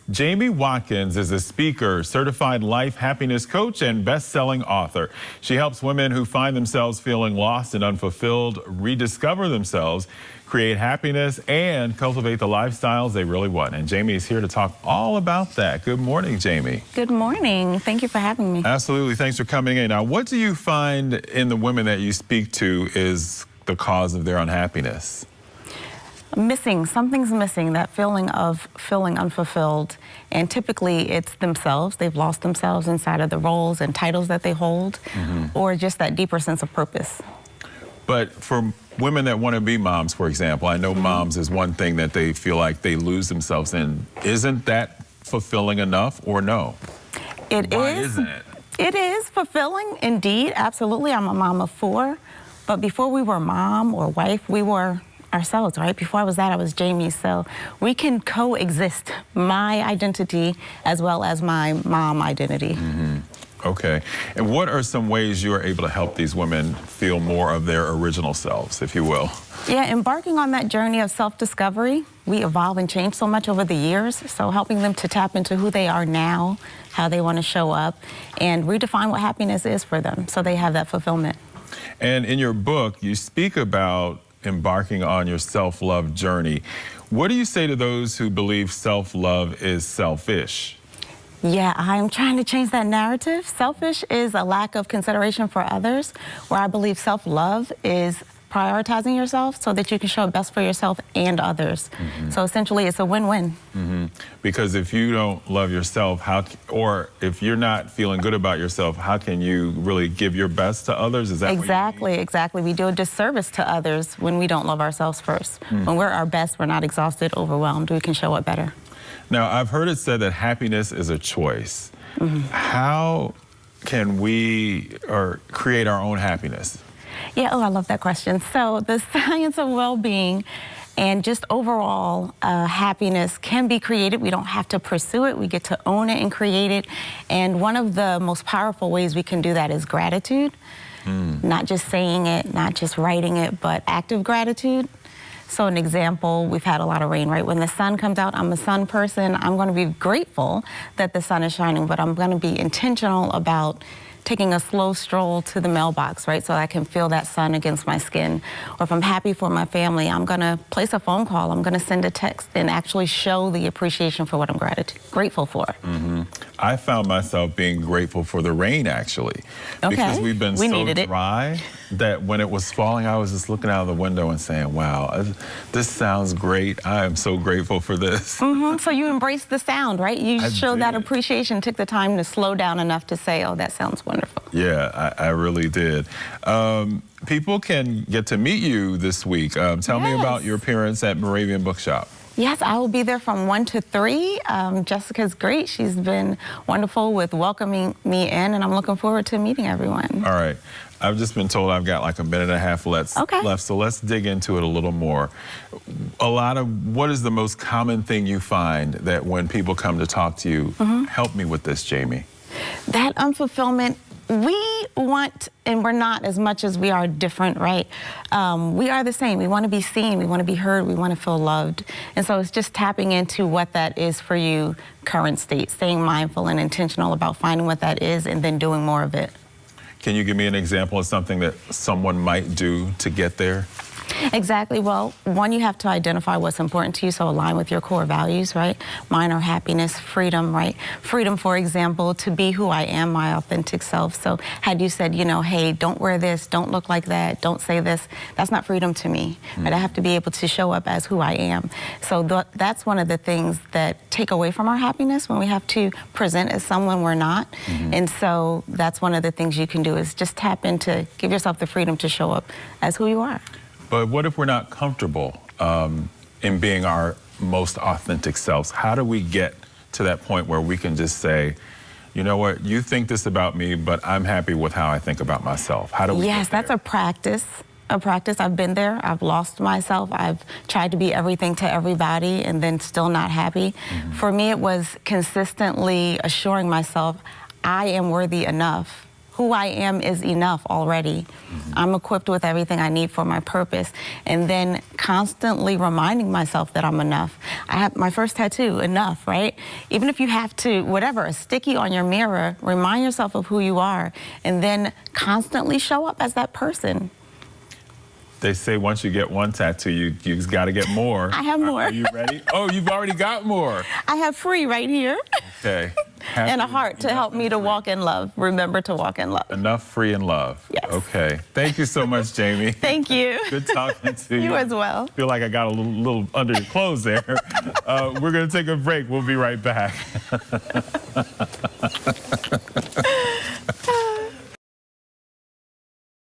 Jamie Watkins is a speaker, certified life happiness coach, and best-selling author. She helps women who find themselves feeling lost and unfulfilled rediscover themselves, create happiness, and cultivate the lifestyles they really want. And Jamie is here to talk all about that. Good morning, Jamie. Good morning. Thank you for having me. Absolutely. Thanks for coming in. Now, what do you find in the women that you speak to is the cause of their unhappiness? Something's missing, that feeling of feeling unfulfilled. And typically it's themselves. They've lost themselves inside of the roles and titles that they hold, or just that deeper sense of purpose. But for women that want to be moms, for example, I know moms is one thing that they feel like they lose themselves in. Isn't that fulfilling enough, or no? Why isn't it? It is fulfilling, indeed, absolutely. I'm a mom of 4, but before we were mom or wife, we were ourselves, right? Before I was that, I was Jamie. So we can coexist, my identity as well as my mom identity. Okay. And what are some ways you are able to help these women feel more of their original selves, if you will? Yeah, embarking on that journey of self-discovery. We evolve and change so much over the years. So helping them to tap into who they are now, how they want to show up, and redefine what happiness is for them so they have that fulfillment. And in your book, you speak about embarking on your self-love journey. What do you say to those who believe self-love is selfish? Yeah, I'm trying to change that narrative. Selfish is a lack of consideration for others, where I believe self-love is prioritizing yourself so that you can show up best for yourself and others. So essentially, it's a win-win. Because if you don't love yourself, or if you're not feeling good about yourself, how can you really give your best to others? Is that Exactly. We do a disservice to others when we don't love ourselves first. When we're our best, we're not exhausted, overwhelmed, we can show up better. Now, I've heard it said that happiness is a choice. How can we create our own happiness? Yeah, I love that question. So the science of well-being and just overall happiness can be created. We don't have to pursue it. We get to own it and create it. And one of the most powerful ways we can do that is gratitude. Not just saying it, not just writing it, but active gratitude. So an example, we've had a lot of rain, right? When the sun comes out, I'm a sun person. I'm going to be grateful that the sun is shining, but I'm going to be intentional about taking a slow stroll to the mailbox, right? So I can feel that sun against my skin. Or if I'm happy for my family, I'm gonna place a phone call, I'm gonna send a text and actually show the appreciation for what I'm grateful for. I found myself being grateful for the rain, actually. Because we've been so dry that when it was falling, I was just looking out of the window and saying, wow, this sounds great. I am so grateful for this. So you embraced the sound, right? You showed that appreciation, took the time to slow down enough to say, oh, that sounds wonderful. Yeah, I really did. People can get to meet you this week. Tell me about your appearance at Moravian Bookshop. Yes, I will be there from 1 to 3. Jessica's great. She's been wonderful with welcoming me in, and I'm looking forward to meeting everyone. All right. I've just been told I've got like a minute and a half left, so let's dig into it a little more. What is the most common thing you find that when people come to talk to you, help me with this, Jamie? That unfulfillment. We want, and we're not as much as we are different, right? We are the same. We want to be seen. We want to be heard. We want to feel loved. And so it's just tapping into what that is for you, current state, staying mindful and intentional about finding what that is and then doing more of it. Can you give me an example of something that someone might do to get there? Exactly. Well, one, you have to identify what's important to you, so align with your core values, right? Mine are happiness, freedom, right? Freedom, for example, to be who I am, my authentic self. So had you said, you know, hey, don't wear this, don't look like that, don't say this, that's not freedom to me. But I have to be able to show up as who I am. So that's one of the things that take away from our happiness when we have to present as someone we're not. And so that's one of the things you can do is just tap into, give yourself the freedom to show up as who you are. But what if we're not comfortable in being our most authentic selves? How do we get to that point where we can just say, you know what, you think this about me, but I'm happy with how I think about myself? How do we get there? That's a practice. I've been there. I've lost myself. I've tried to be everything to everybody and then still not happy. For me, it was consistently assuring myself I am worthy enough who I am is enough already. I'm equipped with everything I need for my purpose. And then constantly reminding myself that I'm enough. I have my first tattoo, enough, right? Even if you have to, whatever, a sticky on your mirror, remind yourself of who you are and then constantly show up as that person. They say once you get one tattoo, you just got to get more. I have more. Are you ready? Oh, you've already got more. I have free right here. Okay. And a heart to help me to walk in love. Remember to walk in love. Enough, free, and love. Yes. Okay. Thank you so much, Jamie. Thank you. Good talking to you. You as well. Feel like I got a little under your clothes there. We're going to take a break. We'll be right back.